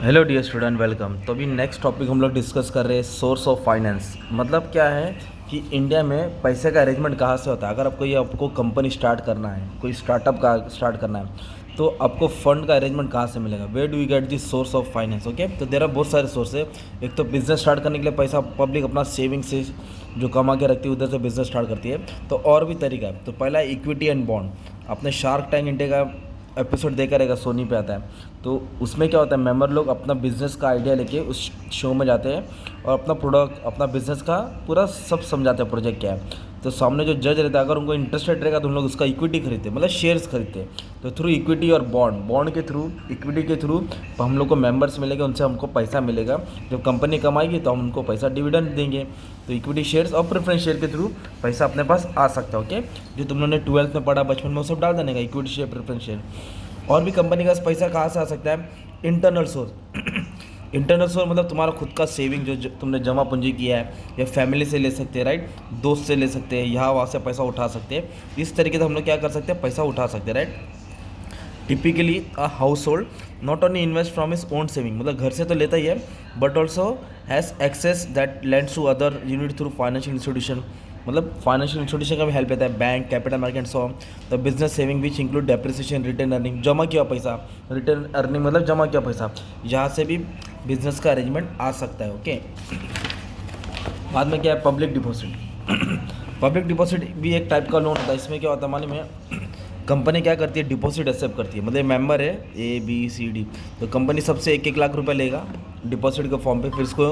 Hello dear student, welcome. तो अभी next topic हम लोग डिस्कस कर रहे हैं सोर्स ऑफ फाइनेंस। मतलब क्या है कि इंडिया में पैसे का अरेंजमेंट कहाँ से होता है। अगर आपको कंपनी स्टार्ट करना है, कोई स्टार्टअप का स्टार्ट करना है, तो आपको फंड का अरेंजमेंट कहाँ से मिलेगा। Where do you get this source of finance. Okay, तो देर आर बहुत सारे सोर्स है। एक तो बिजनेस स्टार्ट करने के लिए पैसा पब्लिक अपना सेविंग से जो कमा के रखती है उधर से बिजनेस स्टार्ट करती है। तो और भी तरीका है। तो पहला इक्विटी एंड बॉन्ड। आपने शार्क टैंक इंडिया का एपिसोड देखा रहेगा, सोनी पे आता है। तो उसमें क्या होता है, मेंबर लोग अपना बिजनेस का आइडिया लेके उस शो में जाते हैं और अपना प्रोडक्ट, अपना बिजनेस का पूरा सब समझाते हैं, प्रोजेक्ट क्या है। तो सामने जो जज रहता है, अगर उनको इंटरेस्टेड रहेगा तो उन लोग उसका इक्विटी खरीदते हैं, मतलब शेयर्स खरीदते हैं। तो थ्रू इक्विटी और बॉन्ड के थ्रू, इक्विटी के थ्रू हम लोग को मेंबर्स मिलेगा, उनसे हमको पैसा मिलेगा। जब कंपनी कमाएगी तो हम उनको पैसा डिविडेंड देंगे। तो इक्विटी शेयर्स और प्रेफरेंस शेयर के थ्रू पैसा अपने पास आ सकता है। ओके, जो तुम लोगों ने 12th में पढ़ा, बचपन में, वो सब डाल देने का, इक्विटी शेयर, प्रेफरेंस शेयर। और भी कंपनी का पैसा कहाँ से आ सकता है, इंटरनल सोर्स। इंटरनल सोर्स मतलब तुम्हारा खुद का सेविंग जो तुमने जमा पूंजी किया है, या फैमिली से ले सकते हैं, राइट, दोस्त से ले सकते हैं, यहाँ वहाँ से पैसा उठा सकते हैं। इस तरीके से हम लोग क्या कर सकते हैं, पैसा उठा सकते हैं, right. Typically a household not only invest from his own saving, मतलब घर से तो लेता ही है, but also has access that lands to other unit through financial institution. मतलब फाइनेंशियल इंस्टीट्यूशन का भी हेल्प लेता है, bank, capital market, so the business saving which include depreciation, return earning, जमा किया पैसा, रिटर्न अर्निंग मतलब जमा किया पैसा, यहाँ से भी बिजनेस का अरेंजमेंट आ सकता है। ओके, बाद में क्या है, पब्लिक डिपॉजिट। पब्लिक डिपॉजिट भी एक टाइप का लोन होता है। इसमें क्या होता है मालूम है, कंपनी क्या करती है, डिपॉजिट एक्सेप्ट करती है। मतलब मेंबर है ABCD, तो कंपनी सबसे 1-1 लाख रुपए लेगा डिपॉजिट के फॉर्म पे, फिर इसको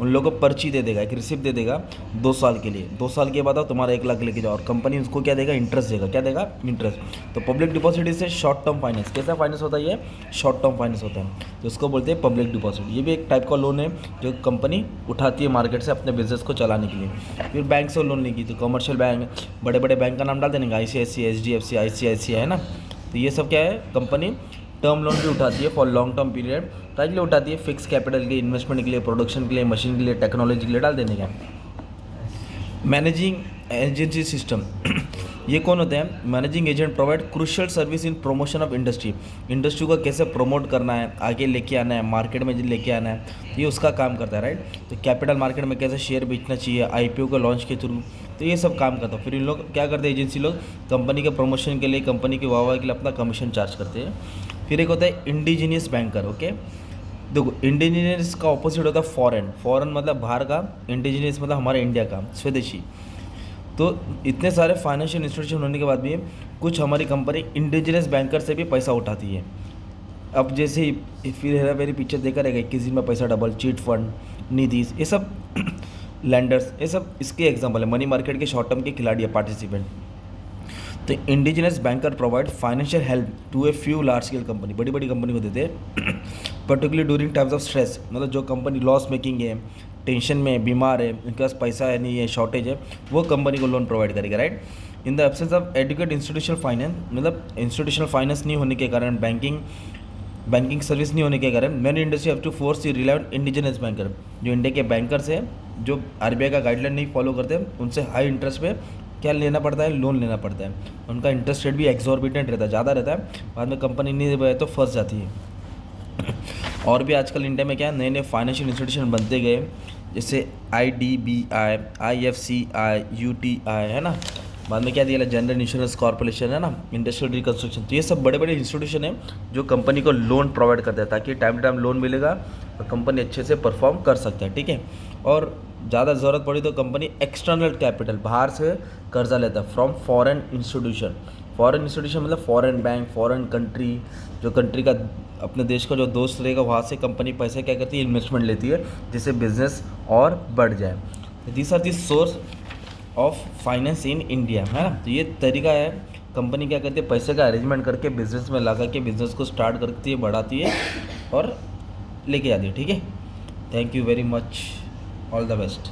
उन लोगों को पर्ची दे देगा, एक रिसिप्ट दे देगा 2 साल के लिए। 2 साल के बाद आप तुम्हारा 1 लाख लेके जाओ, और कंपनी उसको क्या देगा, इंटरेस्ट देगा। क्या देगा, इंटरेस्ट। तो पब्लिक डिपॉजिट इससे शॉर्ट टर्म फाइनेंस। कैसा फाइनेंस होता है ये, शॉर्ट टर्म फाइनेंस होता है, तो इसको बोलते हैं पब्लिक डिपॉजिट। ये भी एक टाइप का लोन है जो कंपनी उठाती है मार्केट से अपने बिजनेस को चलाने के लिए। फिर बैंक से लोन लेगी, तो कमर्शियल बैंक, बड़े बड़े बैंक का नाम डाल देंगे, ICICI, HDFC, ICICI, है ना। तो ये सब क्या है, कंपनी टर्म लोन भी उठाती है फॉर लॉन्ग टर्म पीरियड। ताकि लिए उठाती है, फिक्स कैपिटल के, इन्वेस्टमेंट के लिए, प्रोडक्शन के लिए, मशीन के लिए, टेक्नोलॉजी के लिए डाल देने का। Managing agency system. ये कौन होते हैं, managing agent provide crucial service in promotion of industry. Industry को कैसे प्रमोट करना है, आगे लेके आना है, मार्केट में लेके आना है, ये उसका काम करता है, राइट। तो कैपिटल मार्केट में कैसे शेयर बेचना चाहिए, IPO को लॉन्च के थ्रू, तो ये सब काम करता है। फिर इन लोग क्या करते हैं, एजेंसी लोग कंपनी के प्रमोशन के लिए, कंपनी की वाहवाही के लिए अपना कमीशन चार्ज करते हैं। फिर एक होता है इंडिजीनियस बैंकर। ओके, देखो, इंडिजीनियस का ऑपोजिट होता है फॉरेन। फॉरेन मतलब बाहर का, इंडिजीनियस मतलब हमारे इंडिया का, स्वदेशी। तो इतने सारे फाइनेंशियल इंस्टीट्यूशन होने के बाद भी कुछ हमारी कंपनी इंडिजीनियस बैंकर से भी पैसा उठाती है। अब जैसे ही फिर हेरा फेरी पिक्चर देखा रहेगा, 21 दिन में पैसा डबल, चिट फंड, निधिस, ये सब लैंडर्स, ये सब इसके एग्जाम्पल है। मनी मार्केट के शॉर्ट टर्म के खिलाड़ी है, पार्टिसिपेंट। तो indigenous banker provide financial help to a few large scale company, बड़ी बड़ी कंपनी को देते हैं, particularly during times of stress. मतलब जो कंपनी लॉस मेकिंग है, टेंशन में है, बीमार है, उनके पास पैसा है नहीं है, शॉर्टेज है, वो कंपनी को लोन प्रोवाइड करेगा, right. In the absence of adequate institutional finance, मतलब इंस्टीट्यूशनल फाइनेंस नहीं होने के कारण, बैंकिंग सर्विस नहीं होने के कारण, many industry have to force the reliant indigenous banker. जो इंडिया के बैंकर्स हैं, जो RBI का गाइडलाइन नहीं फॉलो करते, उनसे हाई इंटरेस्ट पे क्या लेना पड़ता है, लोन लेना पड़ता है। उनका इंटरेस्ट रेट भी एक्सॉर्बिटेंट रहता है, ज़्यादा रहता है, बाद में कंपनी नहीं दे तो फंस जाती है। और भी आजकल इंडिया में क्या है, नए नए फाइनेंशियल इंस्टीट्यूशन बनते गए, जैसे IDBI, IFCI, UTI, है ना। बाद में क्या दिया, जनरल इंश्योरेंस कॉर्पोरेशन, है ना, इंडस्ट्रियल रिकन्स्ट्रक्शन। तो ये सब बड़े बड़े इंस्टीट्यूशन हैं जो कंपनी को लोन प्रोवाइड करते हैं, ताकि टाइम टू टाइम लोन मिलेगा और कंपनी अच्छे से परफॉर्म कर सकता है, ठीक है। और ज़्यादा ज़रूरत पड़ी तो कंपनी एक्सटर्नल कैपिटल, बाहर से कर्जा लेता है, from foreign institution. Foreign institution मतलब फॉरेन बैंक, फॉरेन कंट्री, जो कंट्री का, अपने देश का जो दोस्त रहेगा, वहाँ से कंपनी पैसे क्या करती है, इन्वेस्टमेंट लेती है, जिससे बिजनेस और बढ़ जाए। This are the source of finance in India, है ना। तो ये तरीका है, कंपनी क्या करती है, पैसे का अरेंजमेंट करके बिजनेस में लगा के बिजनेस को स्टार्ट करती है, बढ़ाती है और लेके जाती है, ठीक है। Thank you very much, all the best.